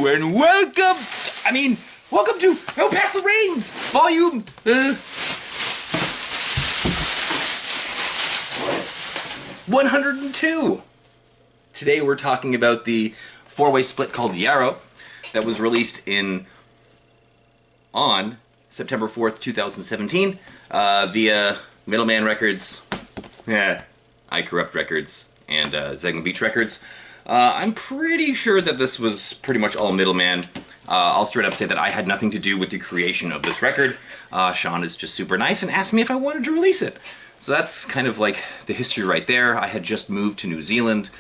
Hello and welcome to No Pass the Reins, volume 102. Today we're talking about the four-way split called Yarrow that was released on September 4th, 2017 via Middleman Records, Icorrupt Records, and Zegema Beach Records. I'm pretty sure that this was pretty much all Middleman. I'll straight up say that I had nothing to do with the creation of this record. Sean is just super nice and asked me if I wanted to release it. So that's kind of like the history right there. I had just moved to New Zealand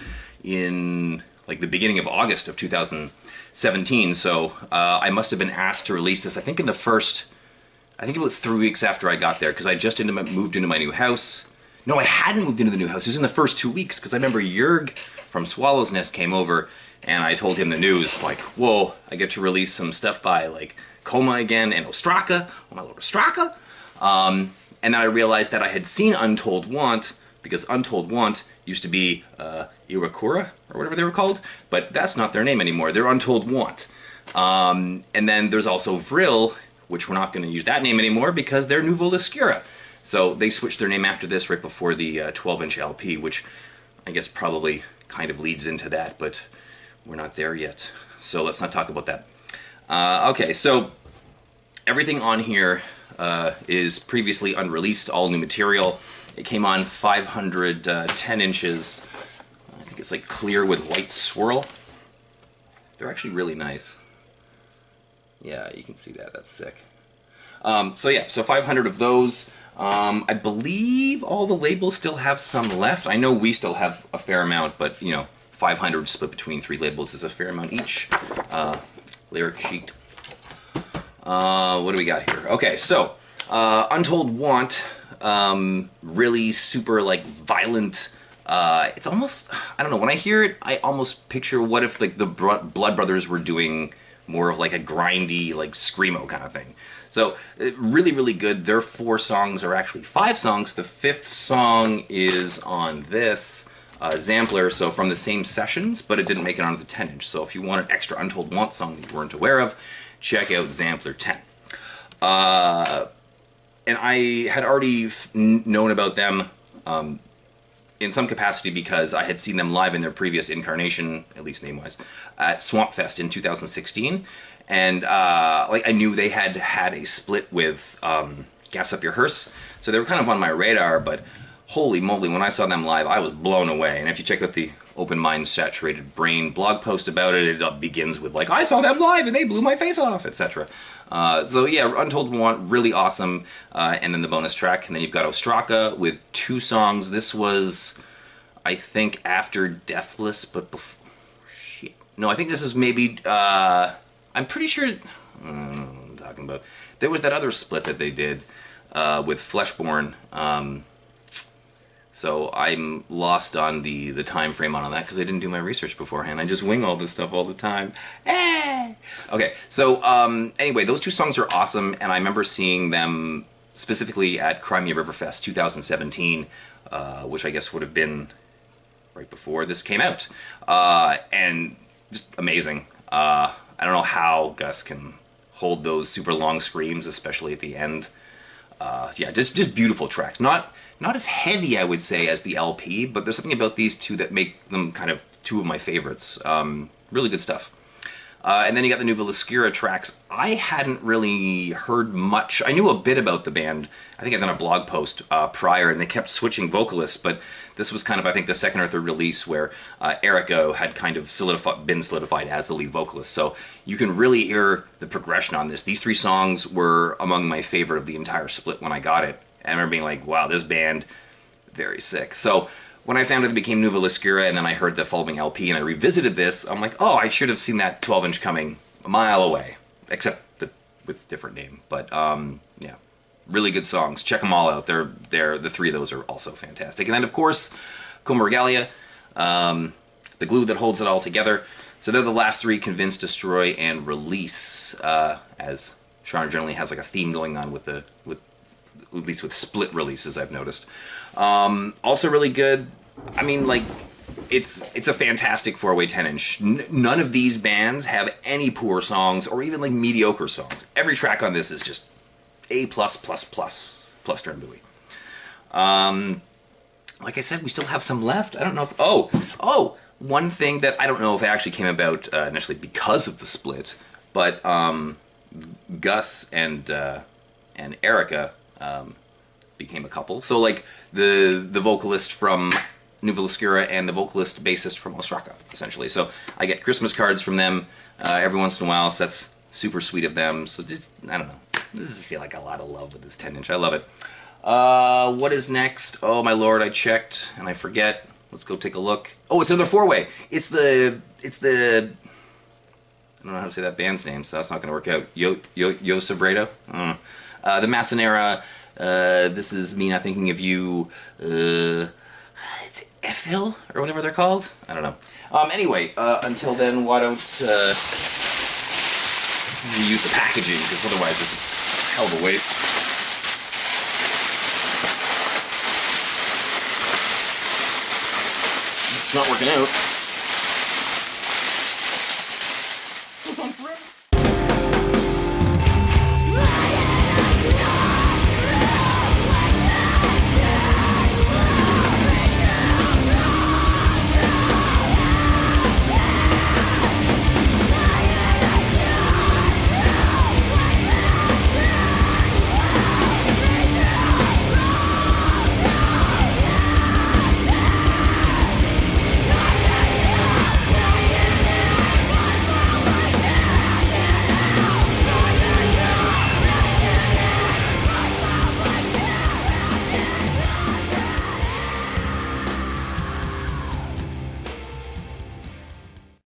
in like the beginning of August of 2017, so I must have been asked to release this, I think about 3 weeks after I got there, because I just moved into my new house. No, I hadn't moved into the new house. It was in the first 2 weeks, because I remember Jörg from Swallow's Nest came over, and I told him the news, like, whoa, I get to release some stuff by, like, Coma again and Ostraca, oh my lord, Ostraca! And then I realized that I had seen Untold Want, because Untold Want used to be Icorrupt, or whatever they were called, but that's not their name anymore. They're Untold Want. And then there's also Vril, which we're not going to use that name anymore because they're Nuvolascura. So they switched their name after this right before the 12-inch LP, which I guess probably kind of leads into that, but we're not there yet. So let's not talk about that. Okay, so everything on here is previously unreleased, all new material. It came on 500 10 inches. I think it's like clear with white swirl. They're actually really nice. Yeah, you can see that. That's sick. So yeah, so 500 of those. I believe all the labels still have some left. I know we still have a fair amount, but you know, 500 split between 3 labels is a fair amount each. Lyric sheet. What do we got here? Okay, so Untold Want, really super like violent. It's almost, I don't know, when I hear it, I almost picture what if like the Blood Brothers were doing more of like a grindy, like screamo kind of thing. So really, really good. Their 4 songs are actually 5 songs. The 5th song is on this Zampler, so from the same sessions, but it didn't make it onto the 10-inch. So if you want an extra Untold Want song that you weren't aware of, check out Zampler 10. And I had already known about them in some capacity because I had seen them live in their previous incarnation, at least name-wise, at Swamp Fest in 2016. And like I knew they had had a split with Gas Up Your Hearse, so they were kind of on my radar, but holy moly, when I saw them live, I was blown away. And if you check out the Open Mind Saturated Brain blog post about it, it begins with like, I saw them live and they blew my face off, etc. So yeah, Untold Want, really awesome. And then the bonus track, and then you've got Ostraca with 2 songs. This was, I think, after Deathless, but before, shit. No, I think this is maybe, I'm pretty sure, I don't know what I'm talking about. There was that other split that they did with Fleshborn. So I'm lost on the time frame on that because I didn't do my research beforehand. I just wing all this stuff all the time. Okay, so anyway, those 2 songs are awesome, and I remember seeing them specifically at Crimea River Fest 2017, which I guess would have been right before this came out, and just amazing. I don't know how Gus can hold those super long screams, especially at the end. Yeah, just beautiful tracks. Not as heavy, I would say, as the LP, but there's something about these 2 that make them kind of 2 of my favorites. Really good stuff. And then you got the Nuvolascura tracks. I hadn't really heard much. I knew a bit about the band. I think I'd done a blog post prior, and they kept switching vocalists, but this was kind of, I think, the 2nd or 3rd release where Erico had kind of been solidified as the lead vocalist. So you can really hear the progression on this. These 3 songs were among my favorite of the entire split when I got it. And I remember being like, wow, this band, very sick. So when I found out it became Nuvolascura, and then I heard the following LP, and I revisited this, I'm like, oh, I should have seen that 12-inch coming a mile away, except with different name. But yeah, really good songs. Check them all out. The 3 of those are also fantastic. And then, of course, Coma Regalia, the glue that holds it all together. So they're the last 3: Convince, Destroy, and Release. As Sean generally has like a theme going on with at least with split releases, I've noticed. Also really good. I mean, like, it's a fantastic 4-way 10-inch. None of these bands have any poor songs or even like mediocre songs. Every track on this is just A+++, plus Drenbuoy. Like I said, we still have some left. I don't know if... Oh! One thing that I don't know if it actually came about initially because of the split, but Gus and Erica became a couple. So like the vocalist from Nuvolascura and the vocalist bassist from Ostraca, essentially. So I get Christmas cards from them every once in a while, so that's super sweet of them. So just, I don't know. This does feel like a lot of love with this 10-inch. I love it. What is next? Oh my lord, I checked and I forget. Let's go take a look. Oh, it's another 4-way. It's the I don't know how to say that band's name, so that's not going to work out. Yo Sabredo? The Masonera, This Is Me Not Thinking of You, it's Eiffel, or whatever they're called? I don't know. Anyway, until then, why don't we use the packaging, because otherwise this is a hell of a waste. It's not working out. Goes on forever.